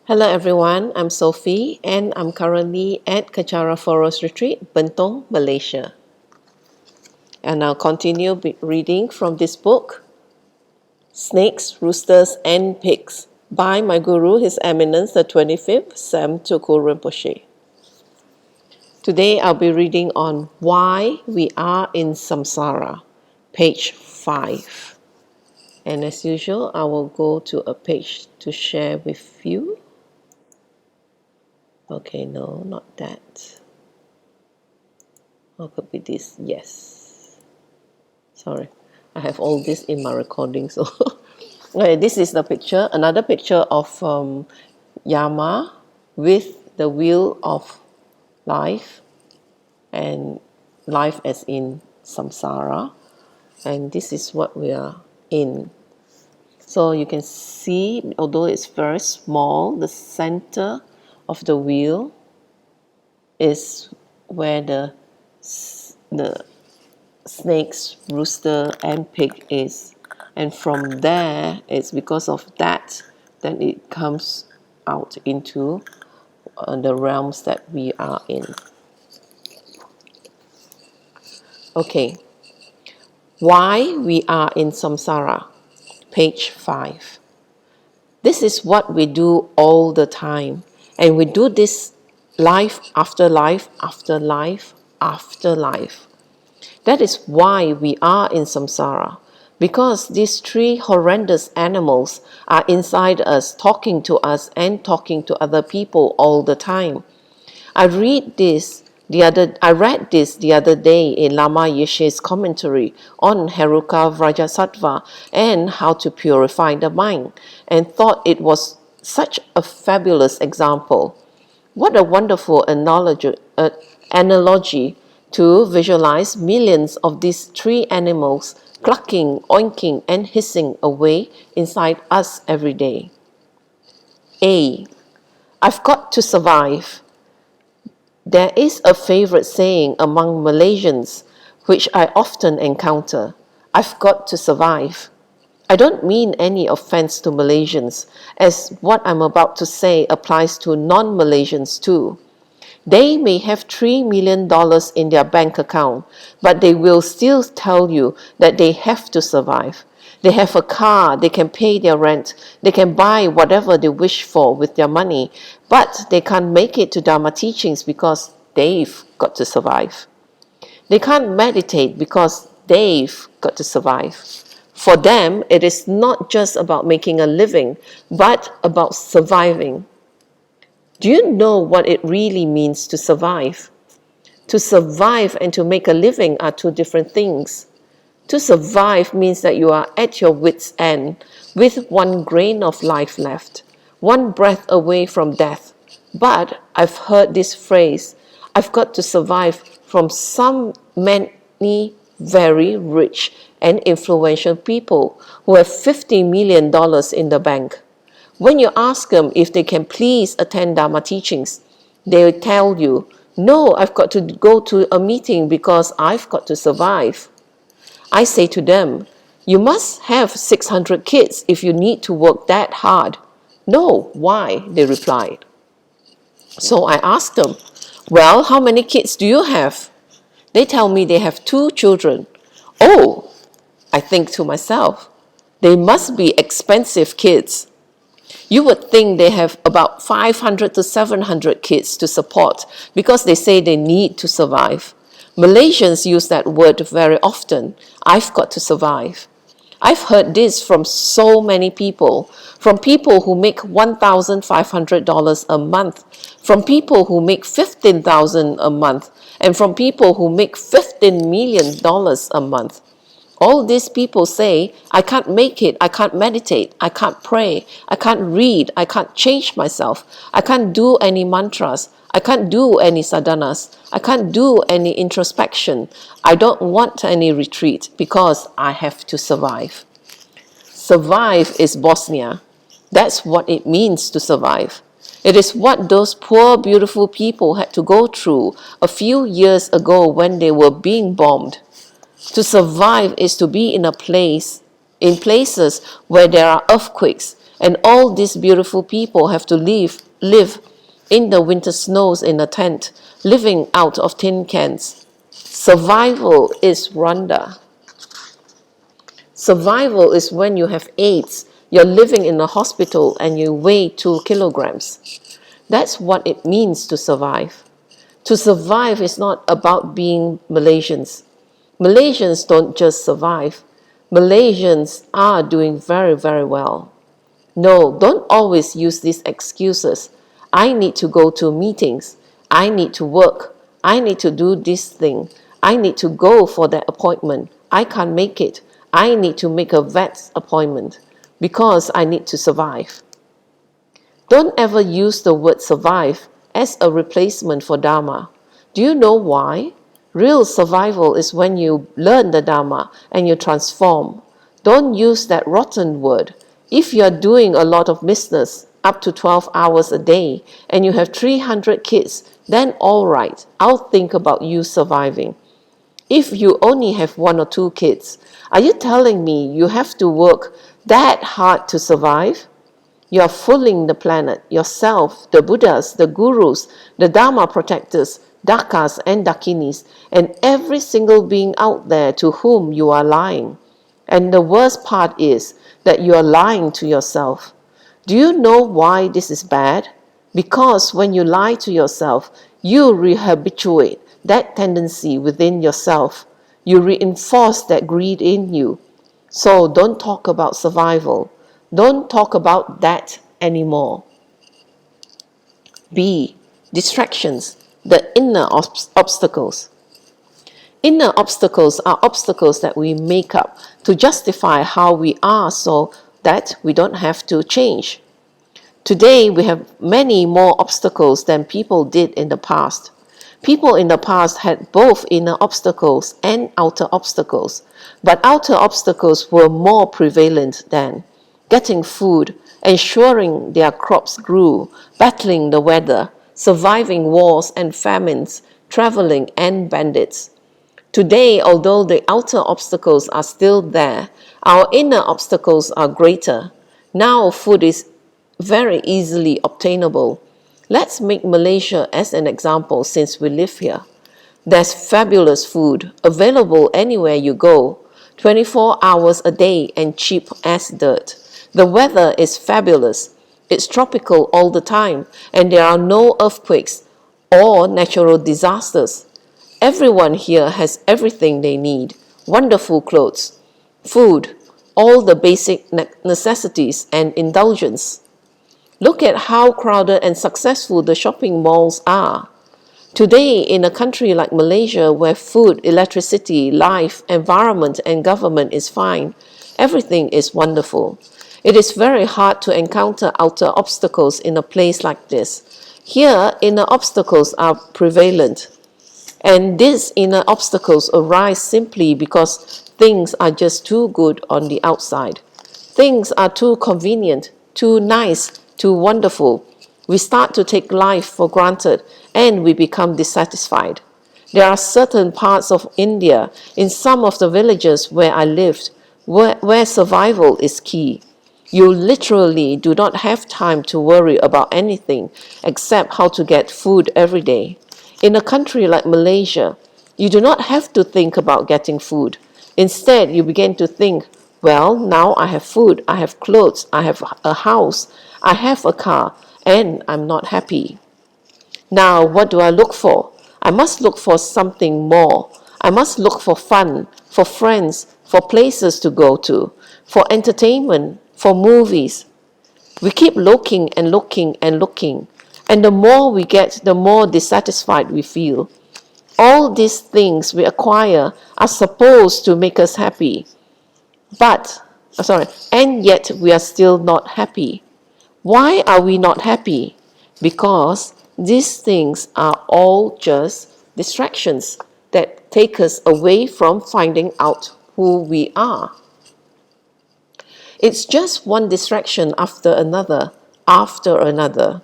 Hello everyone, I'm Sophie and I'm currently at Kechara Forest Retreat, Bentong, Malaysia. And I'll continue reading from this book, Snakes, Roosters and Pigs, by my Guru, His Eminence, the 25th Sam Tuku Rinpoche. Today I'll be reading on Why We Are in Samsara, page 5. And as usual, I will go to a page to share with you. Okay, no, not that. Or could be this, yes. Sorry, I have all this in my recording. So, okay, this is the picture, another picture of Yama with the wheel of life, and life as in samsara. And this is what we are in. So you can see, although it's very small, the center of the wheel is where the snakes, rooster and pig is, and from there, it's because of that then it comes out into the realms that we are in. Okay, why we are in samsara, page 5. This is what we do all the time, and we do this life after life after life after life. That is why we are in samsara, because these three horrendous animals are inside us, talking to us and talking to other people all the time. I read this the other day in Lama Yeshe's commentary on Heruka Vrajasattva and how to purify the mind, and thought it was such a fabulous example. What a wonderful analogy to visualize millions of these three animals clucking, oinking, and hissing away inside us every day. A. I've got to survive. There is a favorite saying among Malaysians, which I often encounter. I've got to survive. I don't mean any offense to Malaysians, as what I'm about to say applies to non-Malaysians too. They may have $3 million in their bank account, but they will still tell you that they have to survive. They have a car, they can pay their rent, they can buy whatever they wish for with their money, but they can't make it to Dharma teachings because they've got to survive. They can't meditate because they've got to survive. For them, it is not just about making a living, but about surviving. Do you know what it really means to survive? To survive and to make a living are two different things. To survive means that you are at your wit's end, with one grain of life left, one breath away from death. But I've heard this phrase, I've got to survive, from some many very rich and influential people who have $50 million in the bank. When you ask them if they can please attend Dharma teachings, they will tell you, no, I've got to go to a meeting because I've got to survive. I say to them, you must have 600 kids if you need to work that hard. No, why? They replied. So I asked them, well, how many kids do you have? They tell me they have 2 children. Oh, I think to myself, they must be expensive kids. You would think they have about 500 to 700 kids to support because they say they need to survive. Malaysians use that word very often. I've got to survive. I've heard this from so many people, from people who make $1,500 a month, from people who make $15,000 a month, and from people who make $15 million a month. All these people say, I can't make it, I can't meditate, I can't pray, I can't read, I can't change myself, I can't do any mantras, I can't do any sadhanas, I can't do any introspection, I don't want any retreat because I have to survive. Survive is Bosnia. That's what it means to survive. It is what those poor, beautiful people had to go through a few years ago when they were being bombed. To survive is to be in places where there are earthquakes And all these beautiful people have to live in the winter snows in a tent, living out of tin cans. Survival is Rwanda. Survival is when you have AIDS, you're living in a hospital and you weigh 2 kilograms. That's what it means to survive. To survive is not about being Malaysians. Malaysians don't just survive. Malaysians are doing very, very well. No, don't always use these excuses. I need to go to meetings. I need to work. I need to do this thing. I need to go for that appointment. I can't make it. I need to make a vet appointment because I need to survive. Don't ever use the word survive as a replacement for Dharma. Do you know why? Real survival is when you learn the Dharma and you transform. Don't use that rotten word. If you are doing a lot of business, up to 12 hours a day, and you have 300 kids, then all right, I'll think about you surviving. If you only have 1 or 2 kids, are you telling me you have to work that hard to survive? You're fooling the planet, yourself, the Buddhas, the gurus, the Dharma protectors, Dakas and Dakinis, and every single being out there to whom you are lying. And the worst part is that you are lying to yourself. Do you know why this is bad? Because when you lie to yourself, you rehabituate that tendency within yourself. You reinforce that greed in you. So don't talk about survival. Don't talk about that anymore. B. Distractions, the inner obstacles. Inner obstacles are obstacles that we make up to justify how we are so that we don't have to change. Today, we have many more obstacles than people did in the past. People in the past had both inner obstacles and outer obstacles, but outer obstacles were more prevalent then. Getting food, ensuring their crops grew, battling the weather, surviving wars and famines, traveling and bandits. Today, although the outer obstacles are still there, our inner obstacles are greater. Now food is very easily obtainable. Let's make Malaysia as an example since we live here. There's fabulous food available anywhere you go, 24 hours a day and cheap as dirt. The weather is fabulous. It's tropical all the time and there are no earthquakes or natural disasters. Everyone here has everything they need. Wonderful clothes, food, all the basic necessities and indulgence. Look at how crowded and successful the shopping malls are. Today, in a country like Malaysia, where food, electricity, life, environment, and government is fine, everything is wonderful. It is very hard to encounter outer obstacles in a place like this. Here, inner obstacles are prevalent. And these inner obstacles arise simply because things are just too good on the outside. Things are too convenient, too nice, too wonderful. We start to take life for granted and we become dissatisfied. There are certain parts of India, in some of the villages where I lived, where survival is key. You literally do not have time to worry about anything except how to get food every day. In a country like Malaysia, you do not have to think about getting food. Instead, you begin to think, well, now I have food, I have clothes, I have a house, I have a car, and I'm not happy. Now, what do I look for? I must look for something more. I must look for fun, for friends, for places to go to, for entertainment, for movies. We keep looking and looking and looking. And the more we get, the more dissatisfied we feel. All these things we acquire are supposed to make us happy. And yet we are still not happy. Why are we not happy? Because these things are all just distractions that take us away from finding out who we are. It's just one distraction after another, after another.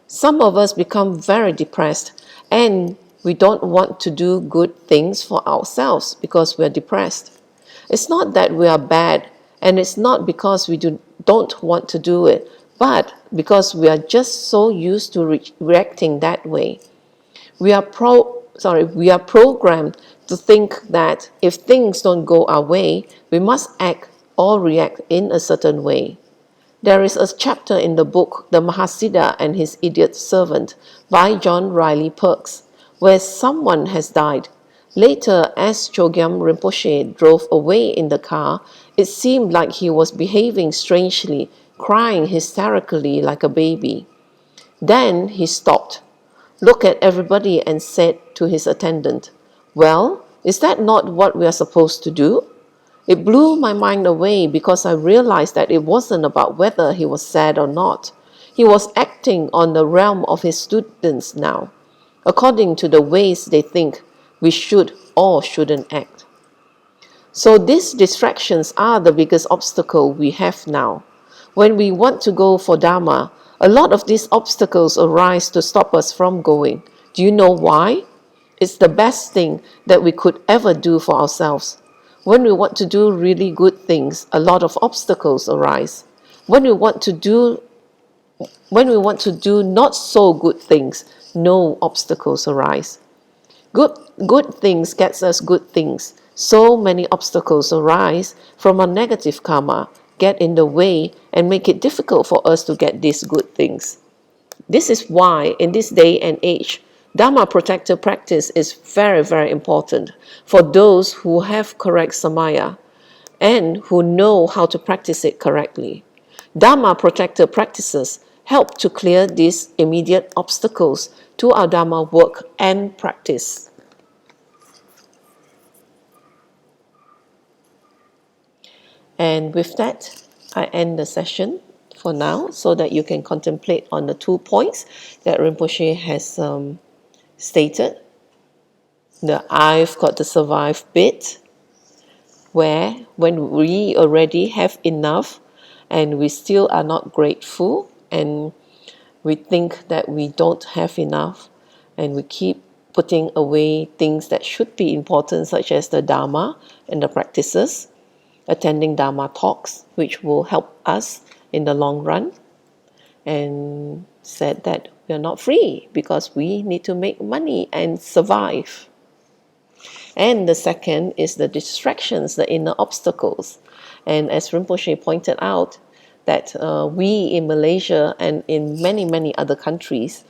Some of us become very depressed and we don't want to do good things for ourselves because we're depressed. It's not that we are bad and it's not because we don't want to do it, But because we are just so used to reacting that way, we are programmed to think that if things don't go our way, we must act or react in a certain way. There is a chapter in the book The Mahasiddha and His Idiot Servant by John Riley Perks, where someone has died. Later, as Chogyam Rinpoche drove away in the car, it seemed like he was behaving strangely, crying hysterically like a baby. Then he stopped, looked at everybody and said to his attendant, "Well, is that not what we are supposed to do?" It blew my mind away because I realized that it wasn't about whether he was sad or not. He was acting on the realm of his students now, according to the ways they think we should or shouldn't act. So these distractions are the biggest obstacle we have now. When we want to go for Dharma, a lot of these obstacles arise to stop us from going. Do you know why? It's the best thing that we could ever do for ourselves. When we want to do really good things, a lot of obstacles arise. When we want to do not so good things, no obstacles arise. Good things gets us good things. So many obstacles arise from our negative karma, get in the way and make it difficult for us to get these good things. This is why in this day and age, Dharma protector practice is very, very important for those who have correct samaya and who know how to practice it correctly. Dharma protector practices help to clear these immediate obstacles to our Dharma work and practice. And with that, I end the session for now so that you can contemplate on the 2 points that Rinpoche has stated. The I've got to survive bit, where when we already have enough and we still are not grateful and we think that we don't have enough and we keep putting away things that should be important, such as the Dharma and the practices, attending Dharma talks, which will help us in the long run, and said that we are not free because we need to make money and survive. And the second is the distractions, the inner obstacles. And as Rinpoche pointed out, that we in Malaysia and in many, many other countries,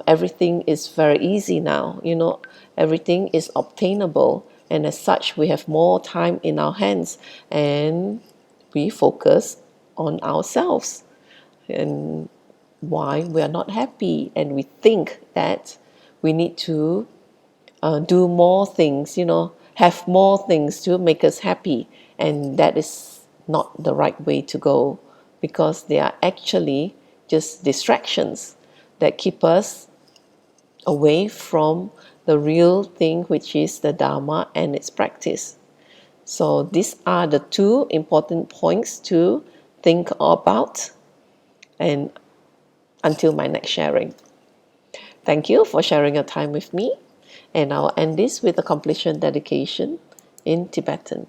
everything is very easy now. Everything is obtainable. And as such, we have more time in our hands and we focus on ourselves and why we are not happy. And we think that we need to do more things, have more things to make us happy. And that is not the right way to go because they are actually just distractions that keep us away from the real thing, which is the Dharma and its practice. So these are the 2 important points to think about, and until my next sharing. Thank you for sharing your time with me, and I'll end this with a completion dedication in Tibetan.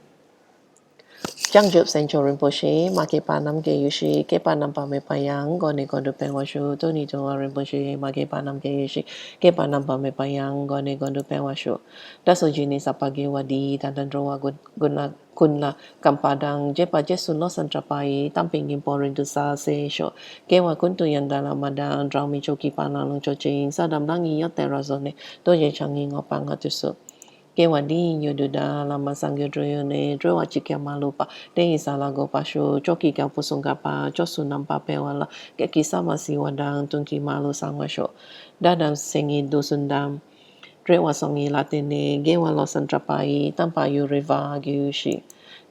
Jangjub Sencho Rinpoche, Maki Panam Geyushi, Kepanam Pame Payang, Goni Gondo Penwashu, Tony Toa Rinpoche, Maki Panam Geyushi, Kepanam Pame Payang, Goni Gondo Penwashu. Daso Jini Sapagi Wadi, Tandandroa Guna Kunla Kampadang, Jepa Jesun Los Antrapai, Tamping Imporin to Sa Se Sho, Kewa Kuntu Yandala Madang, Drami Choki Panang Choching, Sadam Langi Yoterazone, Doje Changing Opangatusu. Kewadi yududa lama sangyodroyone drowa chikia malupa de isala go pasho choki ka pusungapa chosu nampa pewala ke kisama siwadang tunki malu sangwasho dadam sengi dusundam drewa songi latine gewa losantrapai tampa yu riva gyushi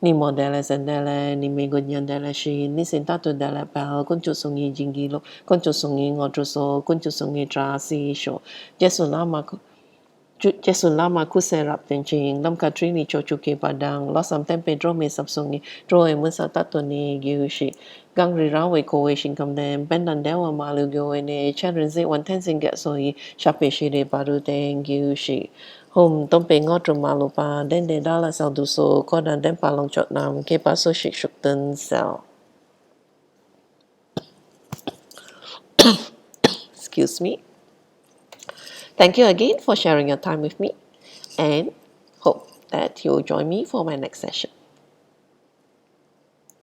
ni modele sendele ni megodnyandele shi ni sintatu dele pel kunchu sungi jingilo kunchu sungi ngodruso kunchu sungi trasi sho jesu lama Jesu lama kuserap tenching lam katrini chochuke padang losam tempe drome sapsungi droe musa tatoni gyushi gangri rawe kowe shinkamdem bendan dewa malu gyoene chanrenze wan tensing get soi shape shire paru teng gyushi hom tompe ngotro malupa dende dala salduso kodan dempa long chotnam ke paso shik shukten sel. excuse me. Thank you again for sharing your time with me, and hope that you'll join me for my next session.